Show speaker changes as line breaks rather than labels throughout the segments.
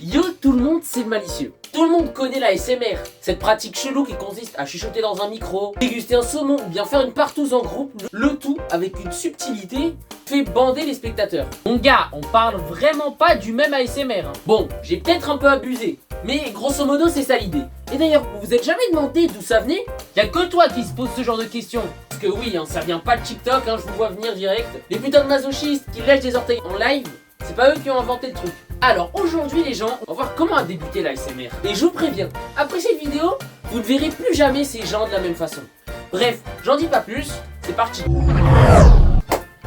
Yo tout le monde, c'est le malicieux. Tout le monde connaît la SMR, cette pratique chelou qui consiste à chuchoter dans un micro, déguster un saumon ou bien faire une partouze en groupe, le tout avec une subtilité fait bander les spectateurs. Mon gars, on parle vraiment pas du même ASMR. Bon, j'ai peut-être un peu abusé, mais grosso modo c'est ça l'idée. Et d'ailleurs, vous vous êtes jamais demandé d'où ça venait? Y'a que toi qui se pose ce genre de questions. Parce que oui, ça vient pas de TikTok, je vous vois venir direct. Les putains de masochistes qui lèchent des orteils en live, c'est pas eux qui ont inventé le truc. Alors aujourd'hui les gens, on va voir comment a débuté l'ASMR. Et je vous préviens, après cette vidéo, vous ne verrez plus jamais ces gens de la même façon. Bref, j'en dis pas plus, c'est parti.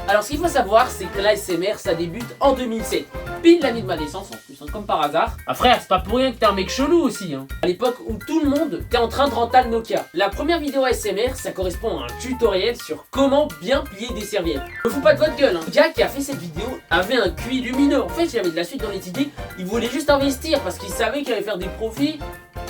Alors ce qu'il faut savoir, c'est que l'ASMR ça débute en 2007, pile l'année de ma naissance en plus, comme par hasard. Ah frère, c'est pas pour rien que t'es un mec chelou aussi, à l'époque où tout le monde était en train de rentrer le Nokia. La première vidéo ASMR, ça correspond à un tutoriel sur comment bien plier des serviettes. Ne fous pas de votre gueule, Le gars qui a fait cette vidéo avait un QI lumineux. En fait, il avait de la suite dans les idées, il voulait juste investir parce qu'il savait qu'il allait faire des profits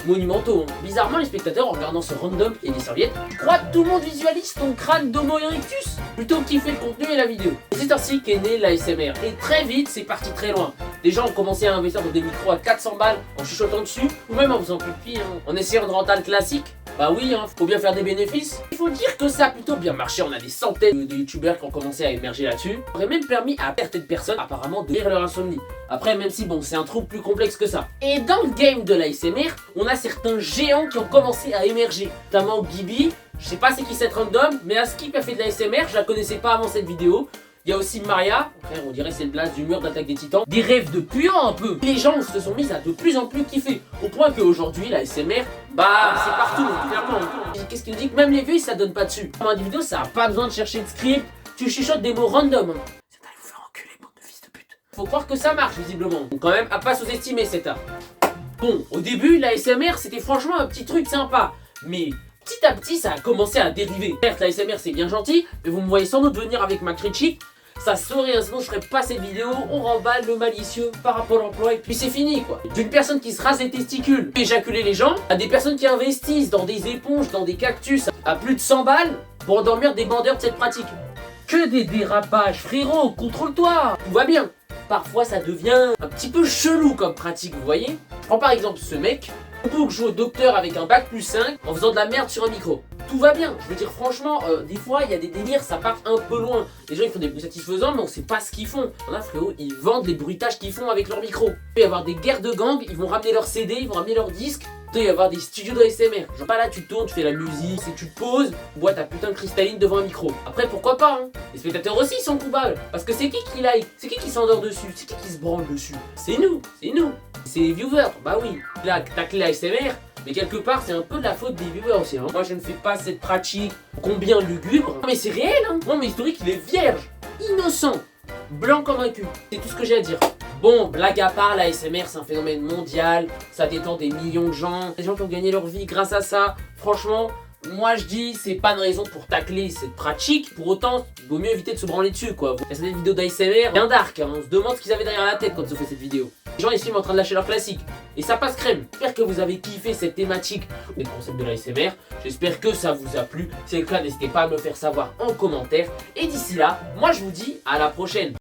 monumentaux. Bizarrement, les spectateurs, en regardant ce random et des serviettes, je crois que tout le monde visualise ton crâne d'Homo erectus plutôt que kiffer le contenu et la vidéo. Et c'est ainsi qu'est né l'ASMR. Et très vite, c'est parti très loin. Les gens ont commencé à investir dans des micros à 400 balles en chuchotant dessus, ou même en faisant pipi, en essayant de rentrer le classique. Bah oui, faut bien faire des bénéfices. Il faut dire que ça a plutôt bien marché. On a des centaines de youtubeurs qui ont commencé à émerger là-dessus. Ça aurait même permis à certaines personnes apparemment de guérir leur insomnie. Après, même si bon, c'est un trouble plus complexe que ça. Et dans le game de l'ASMR, on a certains géants qui ont commencé à émerger. Notamment Gibi, je sais pas c'est qui cette random, mais Askip a fait de l'ASMR, je la connaissais pas avant cette vidéo. Il y a aussi Maria, frère, on dirait c'est le blast du mur d'Attaque des Titans. Des rêves de puants un peu. Les gens se sont mis à de plus en plus kiffer. Au point qu'aujourd'hui, la ASMR, bah c'est partout, clairement. Qu'est-ce qui nous dit que même les vieux, ça donne pas dessus. Comme un vidéo, ça a pas besoin de chercher de script. Tu chuchotes des mots random. C'est d'aller vous faire enculer, bande de fils de pute. Faut croire que ça marche, visiblement. Donc quand même, à pas sous-estimer cet art. Bon, au début, la ASMR, c'était franchement un petit truc sympa. Mais petit à petit, ça a commencé à dériver. Certes, la ASMR, c'est bien gentil, mais vous me voyez sans doute venir avec ma critique. Ça saurait, sinon je ferais pas cette vidéo, on remballe le malicieux par rapport à l'emploi et puis c'est fini quoi. D'une personne qui se rase les testicules, éjaculer les gens, à des personnes qui investissent dans des éponges, dans des cactus à plus de 100 balles pour endormir des bandeurs de cette pratique. Que des dérapages frérot, contrôle-toi. Tout va bien. Parfois ça devient un petit peu chelou comme pratique, vous voyez. Je prends par exemple ce mec, pour jouer au docteur avec un bac plus 5 en faisant de la merde sur un micro. Tout va bien, je veux dire franchement, des fois il y a des délires, ça part un peu loin. Les gens ils font des bruits satisfaisants mais on sait pas ce qu'ils font. Là frérot, ils vendent les bruitages qu'ils font avec leur micro. Il peut y avoir des guerres de gangs, ils vont ramener leurs CD, ils vont ramener leurs disques. Il peut y avoir des studios de SMR. Genre pas là tu tournes, tu fais la musique, c'est tu te poses, bois ta putain de cristalline devant un micro. Après pourquoi pas Les spectateurs aussi sont coupables. Parce que c'est qui like? C'est qui s'endort dessus? C'est qui se branle dessus? C'est nous. C'est les viewers, bah oui. Là, t'as clé ASMR, mais quelque part, c'est un peu de la faute des viewers aussi. Moi, je ne fais pas cette pratique combien lugubre. Non, mais c'est réel, Moi, mon historique, il est vierge, innocent, blanc comme un cul. C'est tout ce que j'ai à dire. Bon, blague à part, la ASMR, c'est un phénomène mondial. Ça détend des millions de gens. Des gens qui ont gagné leur vie grâce à ça. Franchement, moi je dis, c'est pas une raison pour tacler cette pratique. Pour autant, il vaut mieux éviter de se branler dessus, quoi. C'est une vidéo d'ASMR bien dark, On se demande ce qu'ils avaient derrière la tête quand ils ont fait cette vidéo. Les gens ici sont en train de lâcher leur classique. Et ça passe crème. J'espère que vous avez kiffé cette thématique des concepts de l'ASMR. J'espère que ça vous a plu. Si c'est le cas, n'hésitez pas à me le faire savoir en commentaire. Et d'ici là, moi je vous dis à la prochaine.